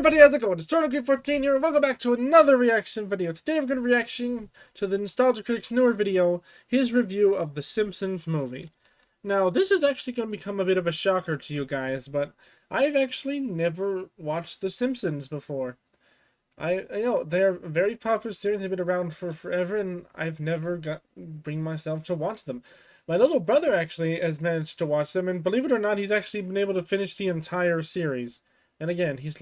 everybody, how's it going? It's Turtle14 here, and welcome back to another reaction video. Today we're going to be reacting to the Nostalgia Critic's newer video, his review of the Simpsons movie. Now, this is actually going to become a bit of a shocker to you guys, but I've actually never watched the Simpsons before. I know, they're a very popular series, they've been around for forever, and I've never bring myself to watch them. My little brother actually has managed to watch them, and believe it or not, he's actually been able to finish the entire series. And again, he's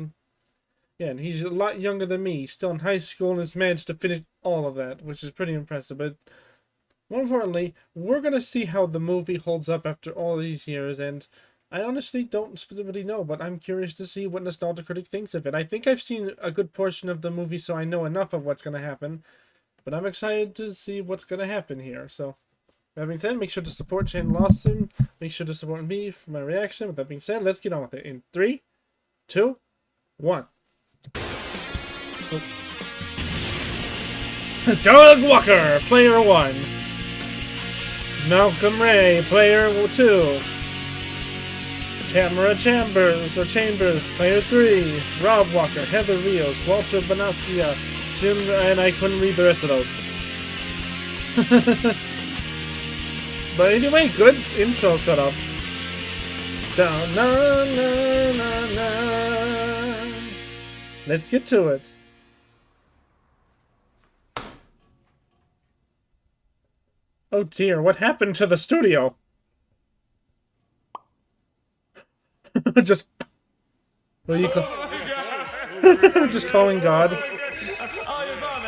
a lot younger than me. He's still in high school and has managed to finish all of that, which is pretty impressive. But more importantly, we're going to see how the movie holds up after all these years. And I honestly don't specifically know, but I'm curious to see what Nostalgia Critic thinks of it. I think I've seen a good portion of the movie, so I know enough of what's going to happen. But I'm excited to see what's going to happen here. So, that being said, make sure to support Shane Lawson. Make sure to support me for my reaction. With that being said, let's get on with it. In 3, 2, 1. Oh. Doug Walker, player 1. Malcolm Ray, player 2. Tamara Chambers, player 3. Rob Walker, Heather Rios, Walter Bonastia, Jim, and I couldn't read the rest of those. But anyway, good intro setup. Down, na, na, na, na. Let's get to it. Oh dear, what happened to the studio? Just... What do you call... Just calling God. Oh, Yvonne,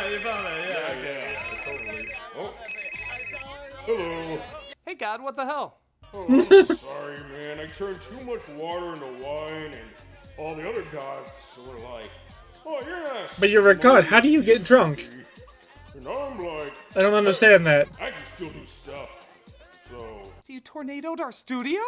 yeah, totally. Oh. Hello. Hey, God, what the hell? Oh, I'm sorry, man. I turned too much water into wine, and all the other gods were like, oh, you're not. But you're a god. How do you get drunk? And I'm like, I don't understand that. I can still do stuff. So You tornadoed our studio?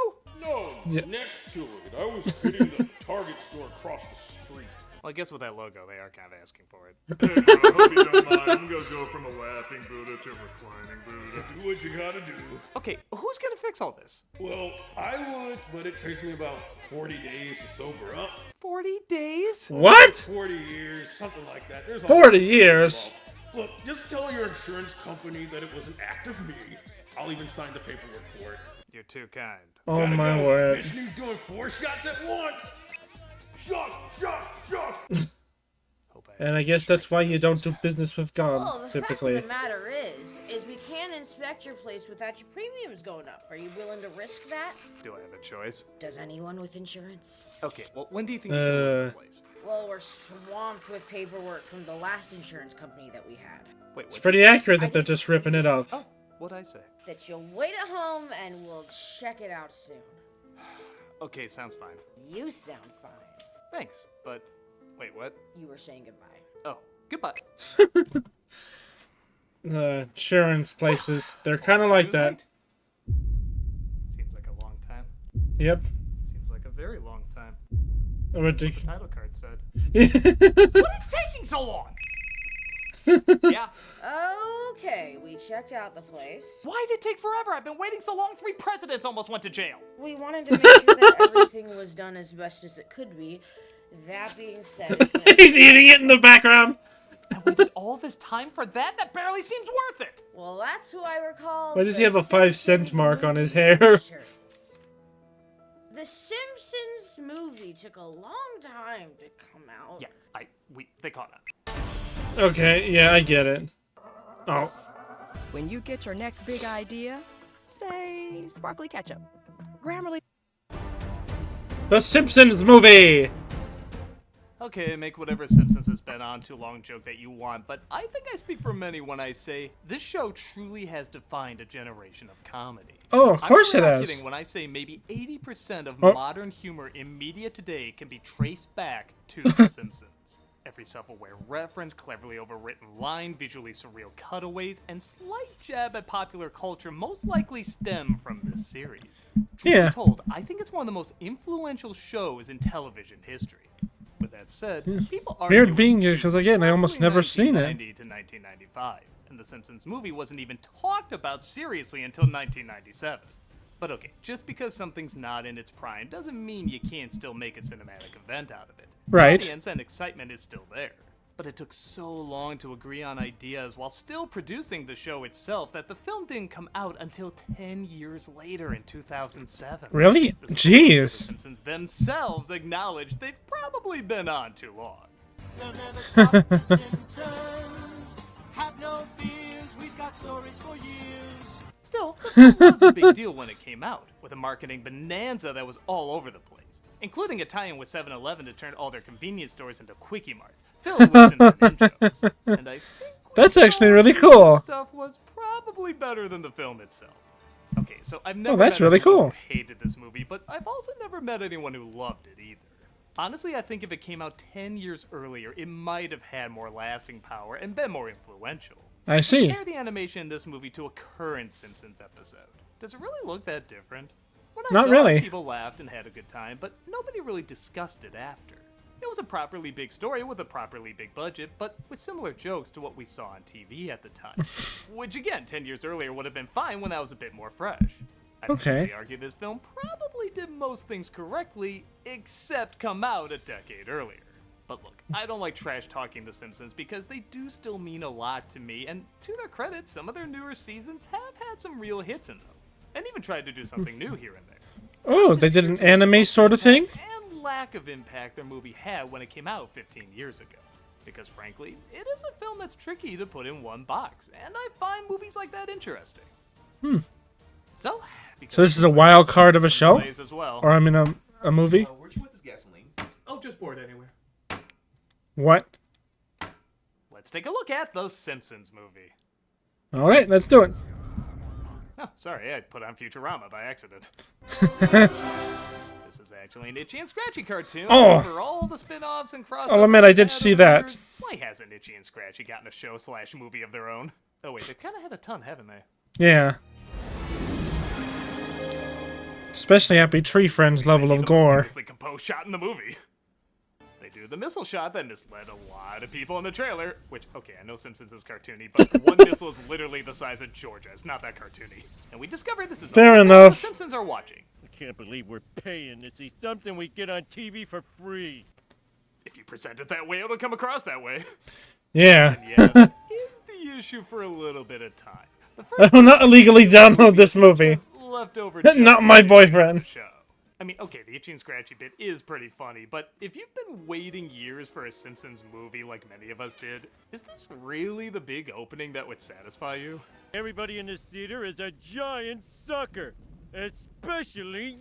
no, Yeah. next to it, I was hitting the Target store across the street. Well, I guess with that logo, they are kind of asking for it. Hey, bro, I hope you don't mind. I'm gonna go from a laughing Buddha to a reclining Buddha. Do what you gotta do. Okay, who's gonna fix all this? Well, I would, but it takes me about 40 days to sober up. 40 days? What? 40 years, something like that. There's a 40 lot years? involved. Look, just tell your insurance company that it was an act of me. I'll even sign the paperwork for it. You're too kind. Oh Gotta my go. word. Mission is doing 4 shots at once. Shot. And I guess that's why you don't do business with God, Well, the typically. fact of the matter is we can't inspect your place without your premiums going up. Are you willing to risk that? Do I have a choice? Does anyone with insurance? Okay, well, when do you think you can leave the place? Well, we're swamped with paperwork from the last insurance company that we had. Wait, It's what? pretty accurate that they're just ripping it up. Oh, what'd I say? That you'll wait at home and we'll check it out soon. Okay, sounds fine. You sound fine. Thanks, but wait, what? You were saying goodbye. Oh, goodbye. Insurance places, they're kind of like that. Right. Seems like a long time. Yep. Seems like a very long time. Ridiculous. The title card said. What is taking so long? Yeah. Okay, we checked out the place. Why did it take forever? I've been waiting so long. 3 presidents almost went to jail. We wanted to make sure that everything was done as best as it could be. That being said, it's gonna He's eating it in the background. I waited all this time for that? That barely seems worth it. Well, that's who I recall. Why does he have a the 5-cent Simpsons mark on his movie hair? shirts. The Simpsons movie took a long time to come out. Yeah, they caught up. Okay, yeah, I get it. Oh. When you get your next big idea, say sparkly ketchup. Grammarly. The Simpsons movie! Okay, make whatever Simpsons has been on too long joke that you want, but I think I speak for many when I say this show truly has defined a generation of comedy. Oh, of course I'm it not has. kidding when I say maybe 80% of Oh. modern humor in media today can be traced back to The Simpsons. Every self-aware reference, cleverly overwritten line, visually surreal cutaways, and slight jab at popular culture most likely stem from this series. Truth Yeah. be told, I think it's one of the most influential shows in television history. With that said, people argue Weird it was being here, because again, I almost never seen it. 1990 to 1995, and The Simpsons movie wasn't even talked about seriously until 1997. But okay, just because something's not in its prime doesn't mean you can't still make a cinematic event out of it. Right. The audience and excitement is still there. But it took so long to agree on ideas while still producing the show itself that the film didn't come out until 10 years later in 2007. Really? The Jeez. Simpsons themselves acknowledged they've probably been on too long. They'll never stop the Simpsons. Have no fears, we've got stories for years. Still, the film was a big deal when it came out, with a marketing bonanza that was all over the place, including a tie-in with 7-Eleven to turn all their convenience stores into Quickie Marts, filled with Simpson intros. And I think That's actually really cool. stuff was probably better than the film itself. Okay, so I've never that's met really anyone cool. who hated this movie, but I've also never met anyone who loved it either. Honestly, I think if it came out 10 years earlier, it might have had more lasting power and been more influential. I see. Compare the animation in this movie to a current Simpsons episode. Does it really look that different? When I Not saw really. it, people laughed and had a good time, but nobody really discussed it after. It was a properly big story with a properly big budget, but with similar jokes to what we saw on TV at the time. Which again, 10 years earlier would have been fine when that was a bit more fresh. I'd Okay. probably argue this film probably did most things correctly, except come out a decade earlier. But look, I don't like trash talking The Simpsons because they do still mean a lot to me, and to their credit, some of their newer seasons have had some real hits in them, and even tried to do something new here and there. Oh, they did an anime sort of thing? And lack of impact their movie had when it came out 15 years ago. Because frankly, it is a film that's tricky to put in one box, and I find movies like that interesting. So this is a wild card of a show? As well. Or I mean a movie? Where'd you want this gasoline? Oh, just pour it anywhere. What? Let's take a look at the Simpsons movie. Alright, let's do it. Oh, sorry, I put on Futurama by accident. This is actually an Itchy and Scratchy cartoon. Oh. For all the spin-offs and crossovers. I'll admit, I did they've had see over that. the years, why hasn't Itchy and Scratchy gotten a show/movie of their own? Oh wait, they've kind of had a ton, haven't they? Yeah. Especially Happy Tree Friends level of gore. Beautifully composed shot in the movie. They do the missile shot that misled a lot of people in the trailer. Which, okay, I know Simpsons is cartoony, but one missile is literally the size of Georgia. It's not that cartoony. And we discovered this is Fair all enough. The Simpsons are watching. I can't believe we're paying to see something we get on TV for free. If you present it that way, it'll come across that way. Yeah. And yeah, that is the issue for a little bit of time. The I will not illegally download this movie. Leftover Not jokes my in the boyfriend. show. I mean, okay, the Itchy and Scratchy bit is pretty funny, but if you've been waiting years for a Simpsons movie like many of us did, is this really the big opening that would satisfy you? Everybody in this theater is a giant sucker, especially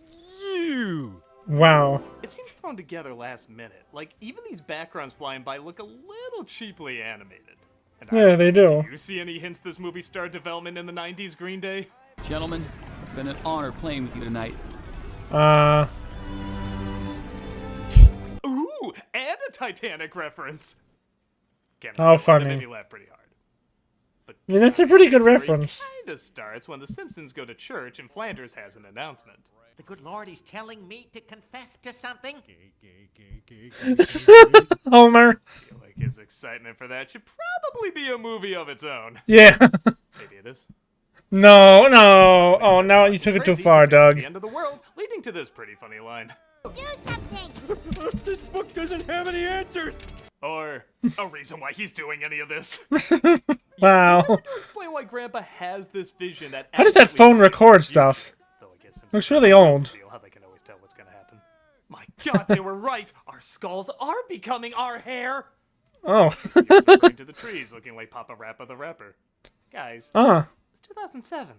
you. Wow. It seems thrown together last minute. Like, even these backgrounds flying by look a little cheaply animated. And Yeah, they do. Do you see any hints this movie started development in the 90s Green Day? Gentlemen, it's been an honor playing with you tonight. Ooh, and a Titanic reference. Can't How lie, that funny. made me laugh pretty hard. But I mean, that's a pretty good the story reference. Kinda starts when the Simpsons go to church and Flanders has an announcement. The good Lord is telling me to confess to something. Homer. I feel like his excitement for that should probably be a movie of its own. Yeah. Maybe it is. No. Oh, now you took it too Crazy, far, because it's Doug. The end of the world, leading to this pretty funny line. Do something! This book doesn't have any answers. Or a reason why he's doing any of this. Wow. To explain why Grandpa has this vision that. How does that absolutely phone record predicts the stuff? future. Though I guess Simpsons Looks really don't old. feel how they can always tell what's gonna happen. My God, they were right. Our skulls are becoming our hair. Oh. Going to the trees, looking like Papa Rappa the Rapper. Guys, it's 2007.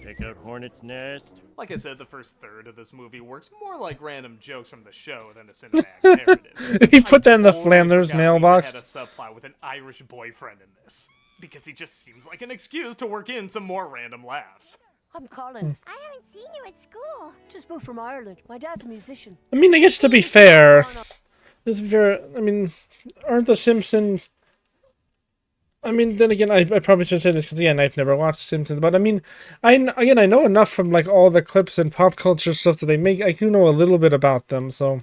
Check out Hornet's Nest. Like I said, the first third of this movie works more like random jokes from the show than a cinematic narrative. He put that in the I totally Flanders forgot Lisa mailbox. had a subplot with an Irish boyfriend in this. Because he just seems like an excuse to work in some more random laughs. I'm Colin. I haven't seen you at school. Just moved from Ireland. My dad's a musician. I mean, I guess to be fair, aren't the Simpsons... I mean, then again, I probably should say this because, again, I've never watched Simpsons, but I mean, I know enough from, like, all the clips and pop culture stuff that they make. I do know a little bit about them, so...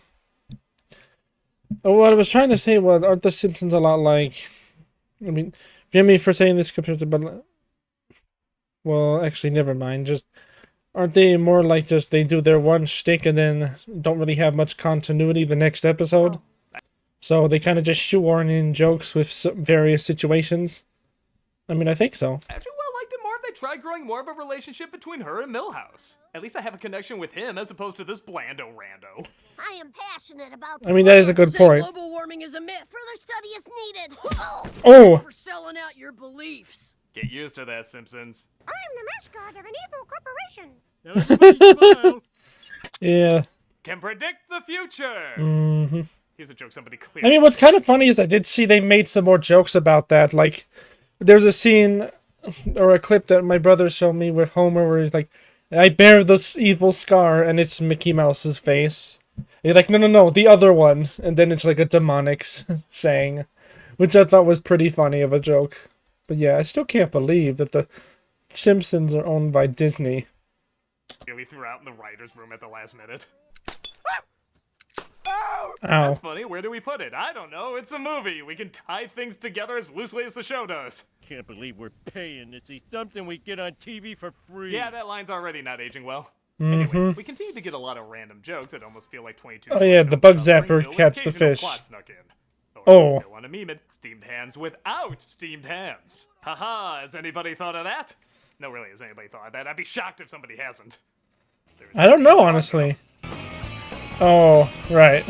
What I was trying to say was, aren't the Simpsons a lot like... I mean, forgive me for saying this compared to... But, well, actually, never mind. Just Aren't they more like just they do their one shtick and then don't really have much continuity the next episode? So they kind of just shoehorn in jokes with various situations? I mean, I think so. Actually, well, I liked it more if they tried growing more of a relationship between her and Milhouse. At least I have a connection with him as opposed to this blando rando. I am passionate about. I mean, that is a good point. Global warming is a myth. Further study is needed. Oh! For selling out your beliefs. Get used to that, Simpsons. I am the mascot of an evil corporation. Now everybody smile. Yeah. Can predict the future. Mm-hmm. Here's a joke somebody I clearly. mean, what's kind of funny is I did see they made some more jokes about that. Like, there's a scene or a clip that my brother showed me with Homer where he's like, I bear this evil scar, and it's Mickey Mouse's face. And you're like, no, the other one. And then it's like a demonic saying, which I thought was pretty funny of a joke. But yeah, I still can't believe that the Simpsons are owned by Disney. Really threw out in the writer's room at the last minute. Ow. That's funny. Where do we put it? I don't know. It's a movie. We can tie things together as loosely as the show does. Can't believe we're paying to see something we get on TV for free. Yeah, that line's already not aging well. Mm-hmm. Anyway, we continue to get a lot of random jokes that almost feel like 22. Oh yeah, the bug zapper catch the fish. Snuck in. Oh. Still want to meme it. Steamed hams without steamed hams. Haha, has anybody thought of that? No, really, has anybody thought of that? I'd be shocked if somebody hasn't. I don't know, honestly. Oh, right.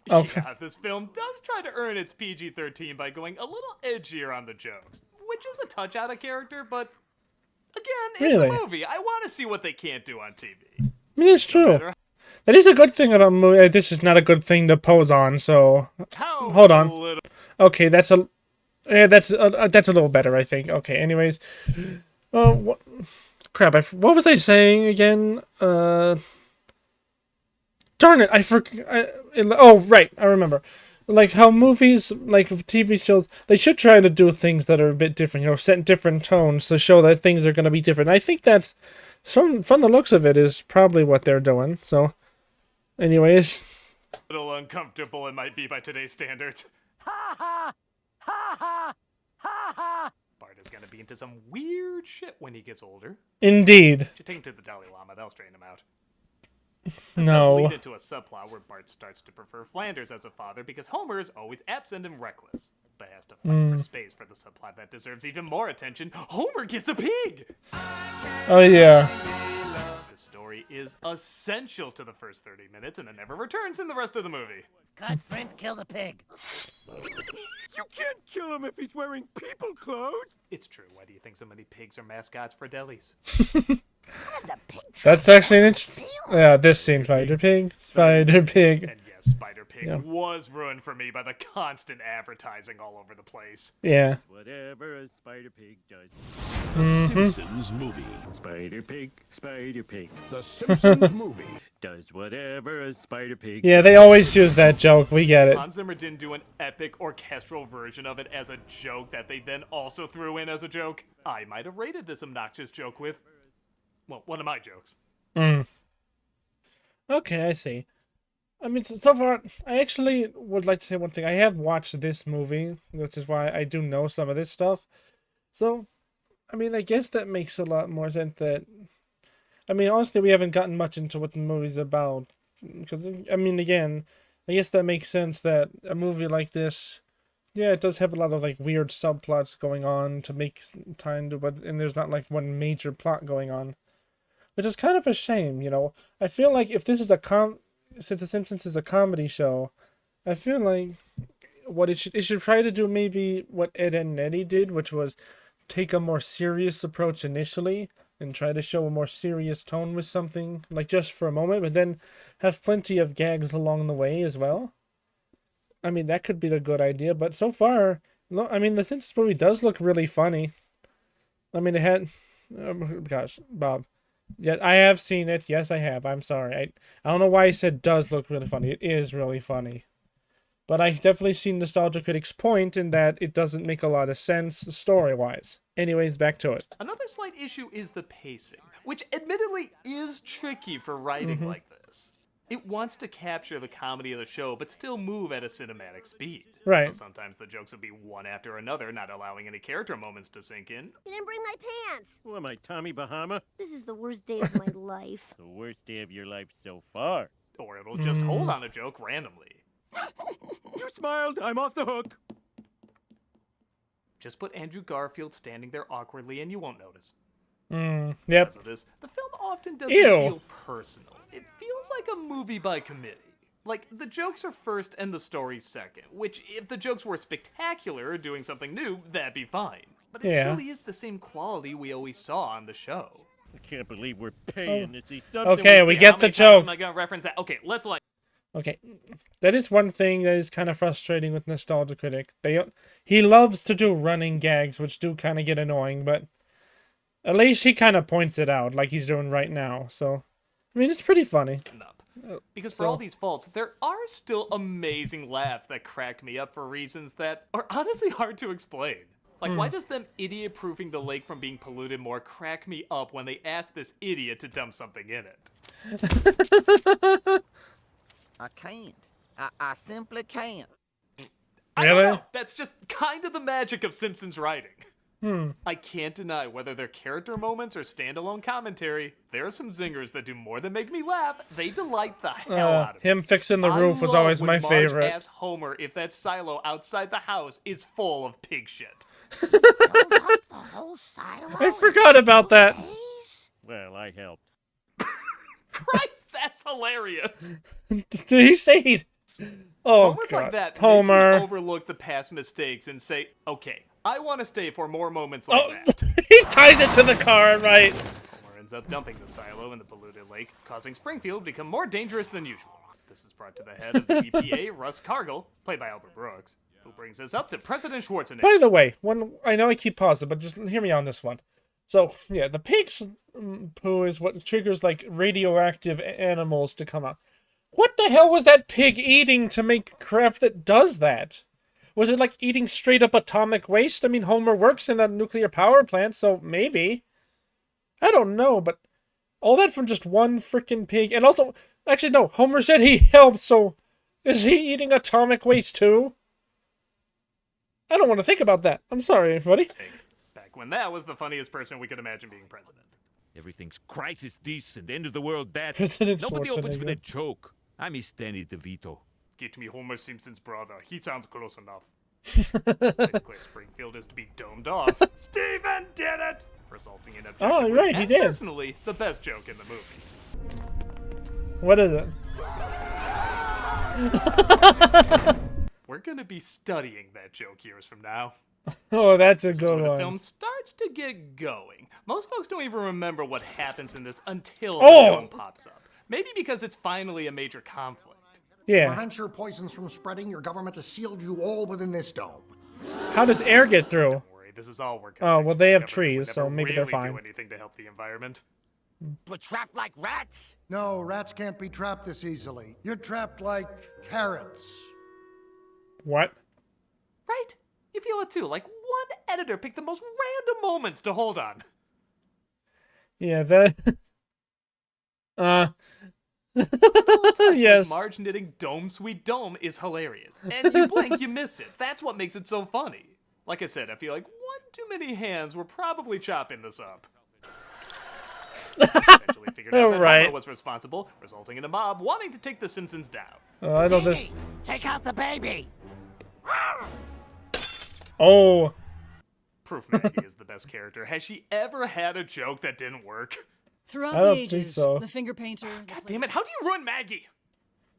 Okay. Yeah, this film does try to earn its PG-13 by going a little edgier on the jokes, which is a touch out of character, but again, it's Really? a movie. I want to see what they can't do on TV. I mean, it's true. That is a good thing about movie. This is not a good thing to pose on. So, hold on. Okay, that's a little better, I think. Okay, anyways, crap. What was I saying again? Darn it! I forgot. Oh, right. I remember. Like how movies, like TV shows, they should try to do things that are a bit different. You know, set different tones to show that things are going to be different. I think that's from the looks of it is probably what they're doing. So, anyways, A little uncomfortable it might be by today's standards. Ha ha! Ha ha! Ha ha! Bart is gonna be into some weird shit when he gets older. Indeed. Should take him to the Dalai Lama. That'll straighten him out. No. Lead into a subplot where Bart starts to prefer Flanders as a father because Homer is always absent and reckless, but has to fight for space for the subplot that deserves even more attention. Homer gets a pig! Oh yeah. The story is essential to the first 30 minutes and then never returns in the rest of the movie. Cut, Prince killed a pig. You can't kill him if he's wearing people clothes. It's true. Why do you think so many pigs are mascots for delis? That's actually an interesting. Yeah, this scene, Spider Pig. And yes, Spider Pig was ruined for me by the constant advertising all over the place. Yeah. Whatever a spider pig does. The Simpsons movie. Spider pig, spider pig. The Simpsons movie. Does whatever a spider pig Yeah, they always use that joke. We get it. Hans Zimmer didn't do an epic orchestral version of it as a joke that they then also threw in as a joke. I might have rated this obnoxious joke with, well, one of my jokes. Okay, I see. I mean, so far, I actually would like to say one thing. I have watched this movie, which is why I do know some of this stuff. So, I mean, I guess that makes a lot more sense that... I mean, honestly, we haven't gotten much into what the movie's about. Because, I mean, again, I guess that makes sense that a movie like this... Yeah, it does have a lot of, like, weird subplots going on to make time to... But, and there's not, like, one major plot going on. Which is kind of a shame, you know. I feel like if this is since The Simpsons is a comedy show, I feel like what it should try to do maybe what Ed and Eddie did, which was take a more serious approach initially and try to show a more serious tone with something, like just for a moment, but then have plenty of gags along the way as well. I mean, that could be the good idea, but so far, I mean, the Simpsons movie does look really funny. I mean, it had... gosh, Bob. Yeah, I have seen it. Yes, I have. I'm sorry. I don't know why I said does look really funny. It is really funny. But I definitely see Nostalgia Critic's point in that it doesn't make a lot of sense story-wise. Anyways, back to it. Another slight issue is the pacing, which admittedly is tricky for writing like this. It wants to capture the comedy of the show, but still move at a cinematic speed. Right. So sometimes the jokes will be one after another, not allowing any character moments to sink in. You didn't bring my pants. Who am I, Tommy Bahama? This is the worst day of my life. The worst day of your life so far. Or it'll just hold on a joke randomly. You smiled. I'm off the hook. Just put Andrew Garfield standing there awkwardly and you won't notice. Yep. Because of this, the film often doesn't feel personal. It feels like a movie by committee. Like, the jokes are first and the story second, which, if the jokes were spectacular or doing something new, that'd be fine. But it truly is the same quality we always saw on the show. I can't believe we're paying to see something. Okay, we get the joke. Am I gonna reference that? Okay, let's like. Okay, that is one thing that is kind of frustrating with Nostalgia Critic. He loves to do running gags, which do kind of get annoying, but at least he kind of points it out, like he's doing right now. So, I mean, it's pretty funny. Because for all these faults, there are still amazing laughs that crack me up for reasons that are honestly hard to explain. Like, why does them idiot-proofing the lake from being polluted more crack me up when they ask this idiot to dump something in it? I can't. I simply can't. I don't know. That's just kind of the magic of Simpsons writing. I can't deny whether they're character moments or standalone commentary, there are some zingers that do more than make me laugh. They delight the hell out of me. Him fixing the roof was always my favorite. Ask Homer if that silo outside the house is full of pig shit. The whole silo. I forgot about that. Well, I helped. Christ, that's hilarious. Did he say he... Oh, Moments God. like that Homer. make me overlook the past mistakes and say, okay, I want to stay for more moments like that. He ties it to the car, right? Homer ends up dumping the silo in the polluted lake, causing Springfield to become more dangerous than usual. This is brought to the head of the EPA, Russ Cargill, played by Albert Brooks, who brings us up to President Schwarzenegger. By the way, I know I keep pausing, but just hear me on this one. So, yeah, the pig's poo is what triggers, like, radioactive animals to come out. What the hell was that pig eating to make craft that does that? Was it like eating straight up atomic waste? I mean, Homer works in a nuclear power plant, so maybe. I don't know, but all that from just one freaking pig. And also, actually, no, Homer said he helped, so is he eating atomic waste too? I don't want to think about that. I'm sorry, everybody. Back when that was the funniest person we could imagine being president. Everything's crisis this and end of the world that. President Nobody opens for Schwarzenegger. that joke. I miss Danny DeVito. Get me Homer Simpson's brother. He sounds close enough. Claire Springfield is to be domed off. Steven did it! Resulting in Oh, right, he did. Personally, the best joke in the movie. What is it? We're gonna be studying that joke years from now. Oh, that's a This is good where the one. film starts to get going. Most folks don't even remember what happens in this until Oh! the film pops up. Maybe because it's finally a major conflict. Yeah. Prevent your poisons from spreading, your government has sealed you all within this dome. How does air get through? Don't worry, this is all we're Oh, well, they have Government trees, would so never maybe they're really fine. do anything to help the environment. But trapped like rats? No, rats can't be trapped this easily. You're trapped like carrots. What? Right? You feel it too. Like one editor picked the most random moments to hold on. Yeah, that... Yes. Like Marge knitting Dome Sweet Dome is hilarious. And you blink, you miss it. That's what makes it so funny. Like I said, I feel like one too many hands were probably chopping this up. Eventually figured out that Right. Homer was responsible, resulting in a mob wanting to take the Simpsons down. Oh, I know this. Take out the baby! Oh. Proof Maggie is the best character. Has she ever had a joke that didn't work? Throughout I the don't think ages, so. the finger painter. God damn it, how do you ruin Maggie?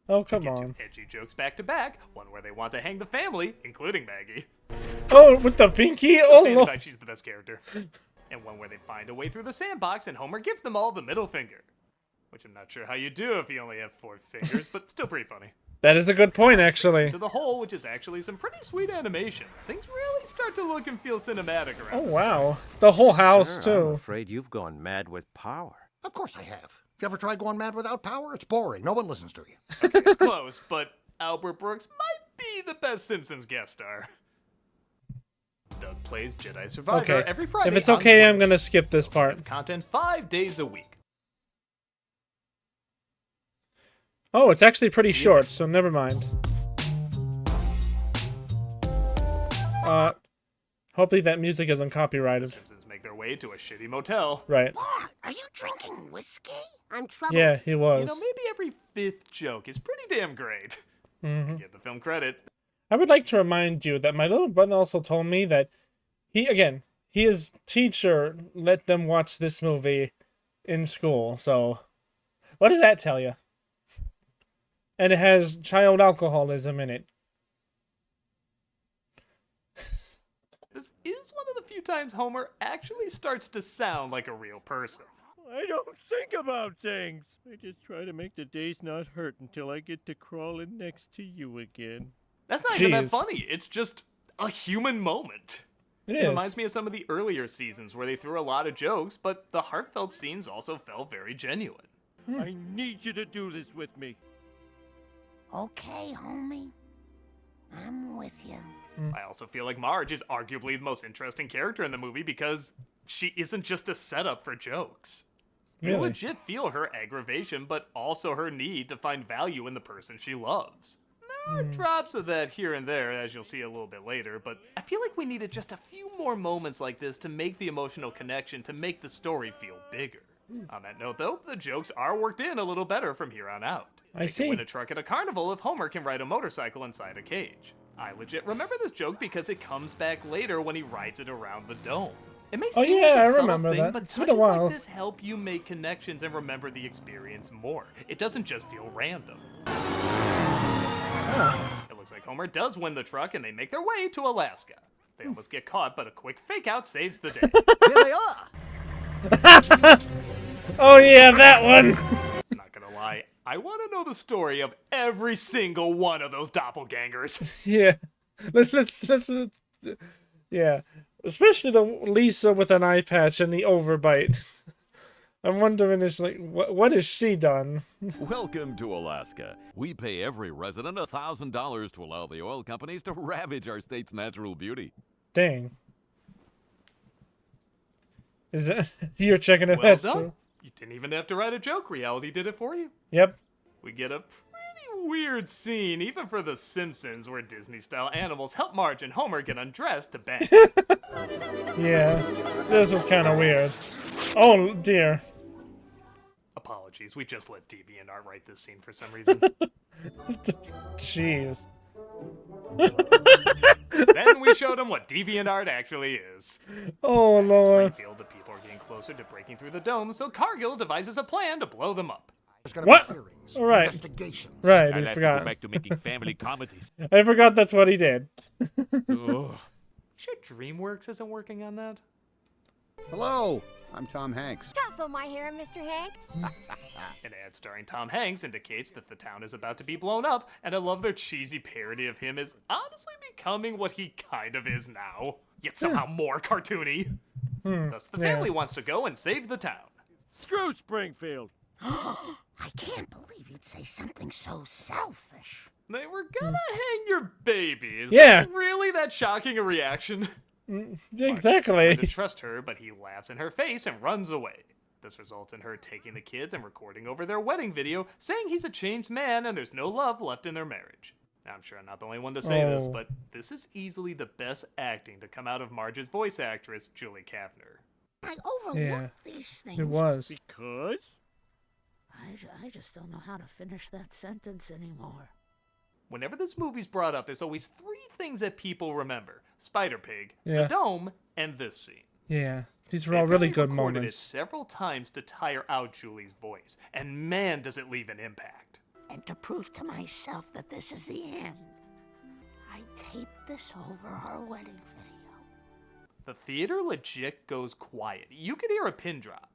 Oh, come on. Edgy jokes back to back, one where they want to hang the family, including Maggie. Oh, with the pinky? Just Oh, stand no. aside, she's the best character. And one where they find a way through the sandbox and Homer gives them all the middle finger. Which I'm not sure how you do if you only have 4 fingers, but still pretty funny. That is a good point, actually. To the hole, which is actually some pretty sweet animation. Things really start to look and feel cinematic around Oh, this wow. The whole house, Sir, I'm too. afraid you've gone mad with power. Of course I have. You ever tried going mad without power? It's boring. No one listens to you. Okay, it's close, but Albert Brooks might be the best Simpsons guest star. Doug plays Jedi Survivor Okay. every Friday. If it's on okay, I'm Twitch. gonna skip this part. Content 5 days a week. Oh, it's actually pretty short, so never mind. Hopefully that music isn't copyrighted. The Simpsons make their way to a shitty motel. Right. Are you drinking whiskey? I'm troubled. Yeah, he was. You know, maybe every 5th joke is pretty damn great. Give the film credit. I would like to remind you that my little brother also told me that his teacher let them watch this movie in school. So, what does that tell you? And it has child alcoholism in it. This is one of the few times Homer actually starts to sound like a real person. I don't think about things. I just try to make the days not hurt until I get to crawl in next to you again. That's not even that funny. It's just a human moment. It reminds me of some of the earlier seasons where they threw a lot of jokes, but the heartfelt scenes also felt very genuine. I need you to do this with me. Okay, homie. I'm with you. I also feel like Marge is arguably the most interesting character in the movie because she isn't just a setup for jokes. You legit feel her aggravation, but also her need to find value in the person she loves. There are drops of that here and there, as you'll see a little bit later, but I feel like we needed just a few more moments like this to make the emotional connection, to make the story feel bigger. On that note, though, the jokes are worked in a little better from here on out. I see. They can win a truck at a carnival if Homer can ride a motorcycle inside a cage. I legit remember this joke because it comes back later when he rides it around the dome. It may seem like a subtle thing, but It's been a touches while. like this help you make connections and remember the experience more. It doesn't just feel random. It looks like Homer does win the truck and they make their way to Alaska. They almost get caught, but a quick fake-out saves the day. Here they are! Oh yeah, that one! Not gonna lie, I want to know the story of every single one of those doppelgangers. Yeah. Let's yeah. Especially the Lisa with an eye patch and the overbite. I'm wondering, what has she done? Welcome to Alaska. We pay every resident $1,000 to allow the oil companies to ravage our state's natural beauty. Dang. Is that you're checking it? Well That's done. true. You didn't even have to write a joke. Reality did it for you. Yep. We get a pretty weird scene, even for The Simpsons, where Disney-style animals help Marge and Homer get undressed to bang. Yeah. This was kind of weird. Oh dear. Apologies, we just let DeviantArt write this scene for some reason. Jeez. Then we showed him what DeviantArt actually is. Oh Lord. Springfield, the people are getting closer to breaking through the dome, so Cargill devises a plan to blow them up. What? All right. Right, I'd I have to forgot. go back to making family comedies. I forgot that's what he did. Ugh. Sure DreamWorks isn't working on that? Hello, I'm Tom Hanks. Tousle my hair, Mr. Hank. An ad starring Tom Hanks indicates that the town is about to be blown up, and I love their cheesy parody of him is honestly becoming what he kind of is now, yet somehow more cartoony. Thus, the family wants to go and save the town. Screw Springfield! I can't believe you'd say something so selfish. They were gonna hang your baby. Is Yeah. that really that shocking a reaction? Exactly. To trust her, but he laughs in her face and runs away. This results in her taking the kids and recording over their wedding video, saying he's a changed man and there's no love left in their marriage. Now, I'm sure I'm not the only one to say this, but this is easily the best acting to come out of Marge's voice actress, Julie Kavner. I overlook these things. It was. Because? I just don't know how to finish that sentence anymore. Whenever this movie's brought up, there's always 3 things that people remember. Spider-Pig, Yeah. the dome, and this scene. Yeah. These were They all really apparently good recorded moments. it several times to tire out Julie's voice, and man does it leave an impact. And to prove to myself that this is the end, I taped this over our wedding video. The theater legit goes quiet. You could hear a pin drop.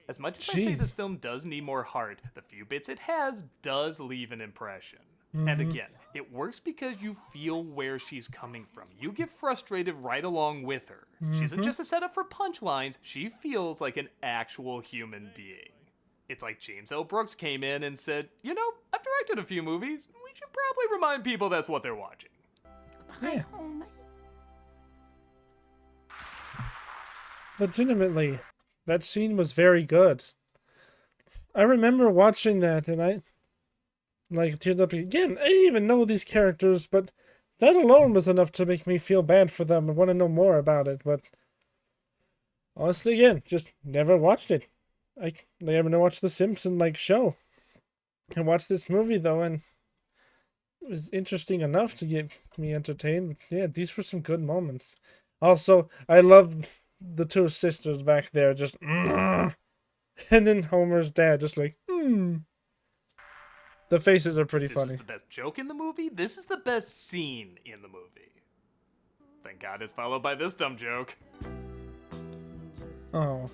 As much as I say this film does need more heart, the few bits it has does leave an impression. And again, it works because you feel where she's coming from. You get frustrated right along with her. She isn't just a setup for punchlines, she feels like an actual human being. It's like James L. Brooks came in and said, you know, I've directed a few movies. We should probably remind people that's what they're watching. Yeah. Legitimately, that scene was very good. I remember watching that, and like teared up again. I didn't even know these characters, but that alone was enough to make me feel bad for them and want to know more about it. But honestly, again, just never watched it. I never watched the Simpsons show. I watched this movie though, and it was interesting enough to get me entertained. Yeah, these were some good moments. Also, I loved the two sisters back there, just and then Homer's dad just like. The faces are pretty funny. This is the best joke in the movie. This is the best scene in the movie. Thank God it's followed by this dumb joke. Oh.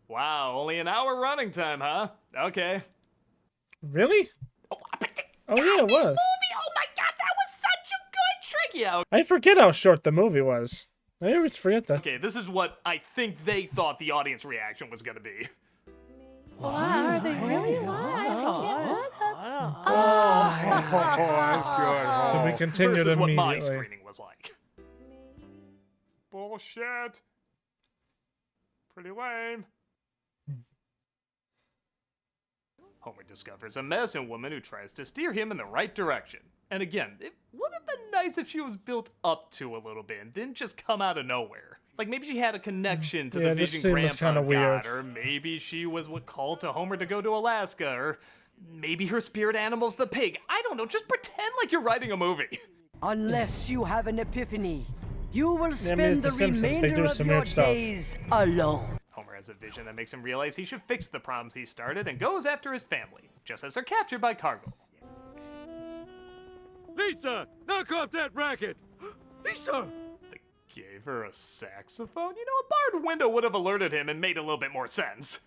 Wow, only an hour running time, huh? Okay. Really? Oh yeah, it was. Movie? Oh my God, that was such a good trick. Yeah. I forget how short the movie was. I always forget that. Okay, this is what I think they thought the audience reaction was gonna be. Wow, are they really So we continued Versus what my immediately. screening was like. Bullshit. Pretty lame. Homer discovers a medicine woman who tries to steer him in the right direction. And again, it would have been nice if she was built up to a little bit and didn't just come out of nowhere. Like maybe she had a connection to the this vision scene was Grandpa kinda got, weird. or maybe she was what called to Homer to go to Alaska, or maybe her spirit animal's the pig. I don't know, just pretend like you're writing a movie. Unless you have an epiphany, you will Yeah, spend I mean, it's the The Simpsons. They remainder do of some your weird stuff. days alone. Homer has a vision that makes him realize he should fix the problems he started and goes after his family, just as they're captured by Cargill. Lisa, knock off that racket! Lisa! They gave her a saxophone? You know, a barred window would have alerted him and made a little bit more sense.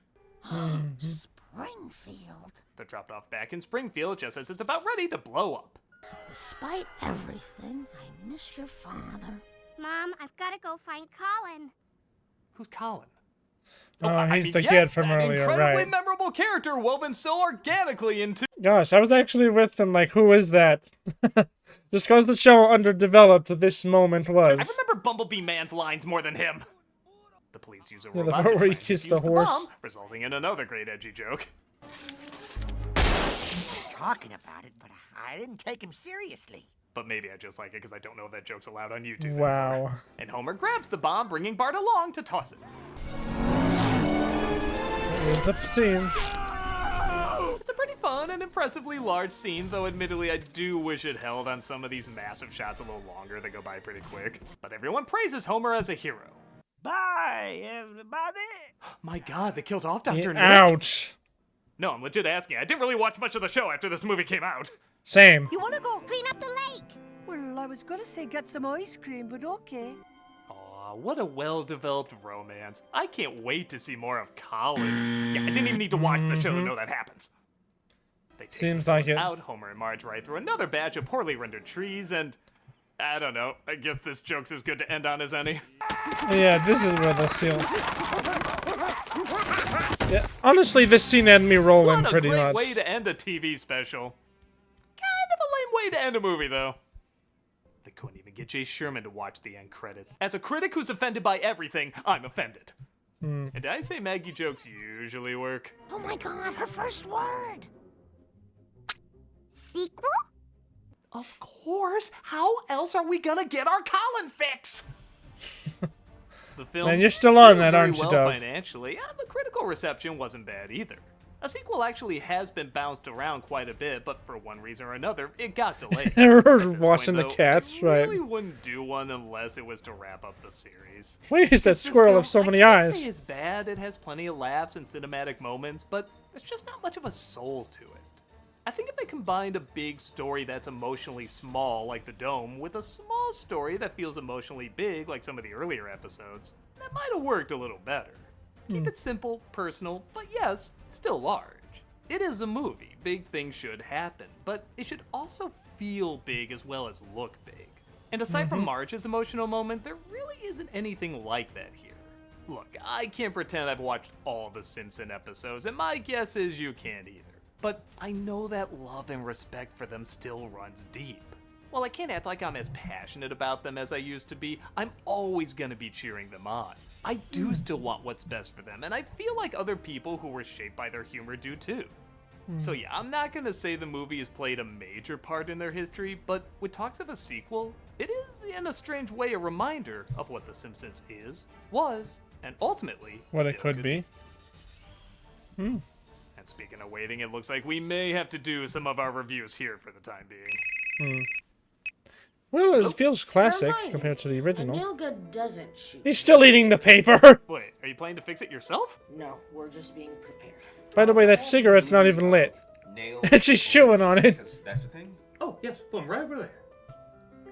Springfield. They're dropped off back in Springfield just as it's about ready to blow up. Despite everything, I miss your father. Mom, I've got to go find Colin. Who's Colin? He's the kid yes, from that earlier, incredibly right? memorable character woven so organically into. Gosh, I was actually with them like, who is that? Just because the show underdeveloped, this moment was. I remember Bumblebee Man's lines more than him. The police use a Yeah, the robot part to where try he and kissed defuse the horse. bomb, resulting in another great edgy joke. Talking about it, but I didn't take him seriously. But maybe I just like it because I don't know if that joke's allowed on YouTube. Wow. Anymore. And Homer grabs the bomb, bringing Bart along to toss it. Here's the scene. It's a pretty fun and impressively large scene, though admittedly I do wish it held on some of these massive shots a little longer that go by pretty quick. But everyone praises Homer as a hero. Bye, everybody. My God, they killed off Dr. Nick. Ouch. No, I'm legit asking. I didn't really watch much of the show after this movie came out. Same. You want to go clean up the lake? Well, I was gonna say get some ice cream, but okay. Aw, what a well-developed romance. I can't wait to see more of Colin. Yeah, I didn't even need to watch the show to know that happens. They take Seems like it. out Homer and Marge right through another batch of poorly rendered trees, and I don't know. I guess this joke's as good to end on as any. Yeah, this is where the seal. Yeah, honestly, this scene had me rolling What a pretty great much. way to end a TV special. Kind of a lame way to end a movie, though. They couldn't even get Jay Sherman to watch the end credits. As a critic who's offended by everything, I'm offended. And did I say Maggie jokes usually work? Oh my God, her first word. Sequel? Of course. How else are we gonna get our Colin fix? The film Man, you're still on did that, very aren't you, well Doug? financially, and the critical reception wasn't bad either. A sequel actually has been bounced around quite a bit, but for one reason or another, it got delayed. We're watching the cats, I right? really wouldn't do one unless it was to wrap up the series. Wait, is that This squirrel film, of so many I can't eyes? say it's bad. It has plenty of laughs and cinematic moments, but there's just not much of a soul to it. I think if they combined a big story that's emotionally small, like The Dome, with a small story that feels emotionally big, like some of the earlier episodes, that might have worked a little better. Keep it simple, personal, but yes, still large. It is a movie. Big things should happen, but it should also feel big as well as look big. And aside from Marge's emotional moment, there really isn't anything like that here. Look, I can't pretend I've watched all the Simpson episodes, and my guess is you can't either. But I know that love and respect for them still runs deep. While I can't act like I'm as passionate about them as I used to be, I'm always gonna be cheering them on. I do still want what's best for them, and I feel like other people who were shaped by their humor do too. So yeah, I'm not gonna say the movie has played a major part in their history, but with talks of a sequel, it is in a strange way a reminder of what The Simpsons is, was, and ultimately What it still could be. And speaking of waiting, it looks like we may have to do some of our reviews here for the time being. Well, it feels classic compared to the A original. nail gun doesn't shoot. He's still eating the paper! Wait, are you planning to fix it yourself? No, we're just being prepared. By the way, that cigarette's not even lit. And she's chewing on it. That's the thing? Oh, yes, boom, right over there.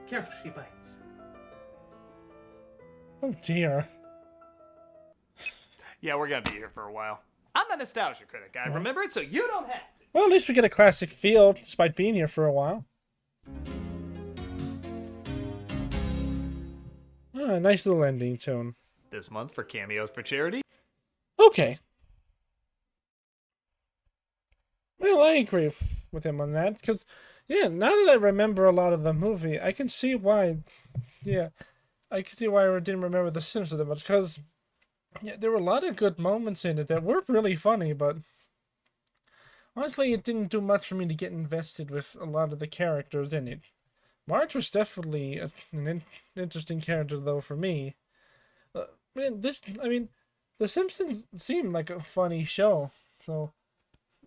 Careful, she bites. Oh dear. Yeah, we're gonna be here for a while. I'm a nostalgia critic, I remember it, so you don't have to. Well, at least we get a classic feel, despite being here for a while. Ah, nice little ending tune. This month for cameos for charity. Okay. Well, I agree with him on that, because, yeah, now that I remember a lot of the movie, I can see why, I can see why I didn't remember The Simpsons that much, because, yeah, there were a lot of good moments in it that were really funny, but honestly, it didn't do much for me to get invested with a lot of the characters in it. Marge was definitely an interesting character, though, for me. The Simpsons seemed like a funny show, so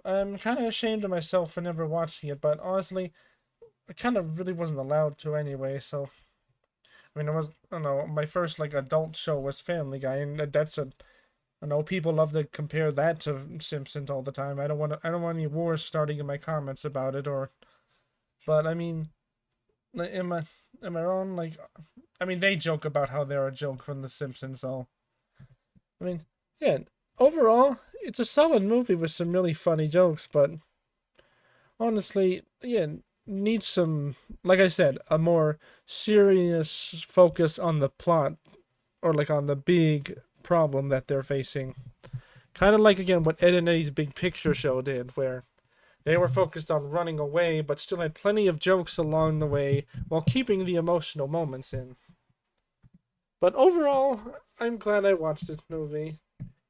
I'm kind of ashamed of myself for never watching it, but honestly, I kind of really wasn't allowed to anyway, so... I don't know, my first, adult show was Family Guy, and that's I know people love to compare that to Simpsons all the time. I don't want any wars starting in my comments about it, but, I mean... Am I wrong? They joke about how they're a joke from The Simpsons, so... overall, it's a solid movie with some really funny jokes, but... honestly, needs some, like I said, a more serious focus on the plot, or, on the big problem that they're facing. Kind of like, again, what Ed and Eddie's Big Picture show did, where... they were focused on running away, but still had plenty of jokes along the way while keeping the emotional moments in. But overall, I'm glad I watched this movie.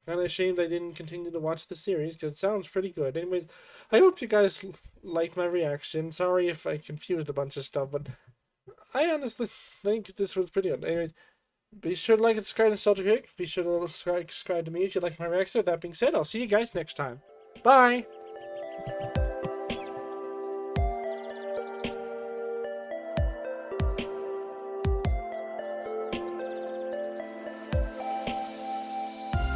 Kind of ashamed I didn't continue to watch the series, because it sounds pretty good. Anyways, I hope you guys like my reaction. Sorry if I confused a bunch of stuff, but I honestly think this was pretty good. Anyways, be sure to like and subscribe to Nostalgia Critic. Be sure to subscribe to me if you like my reaction. With that being said, I'll see you guys next time. Bye!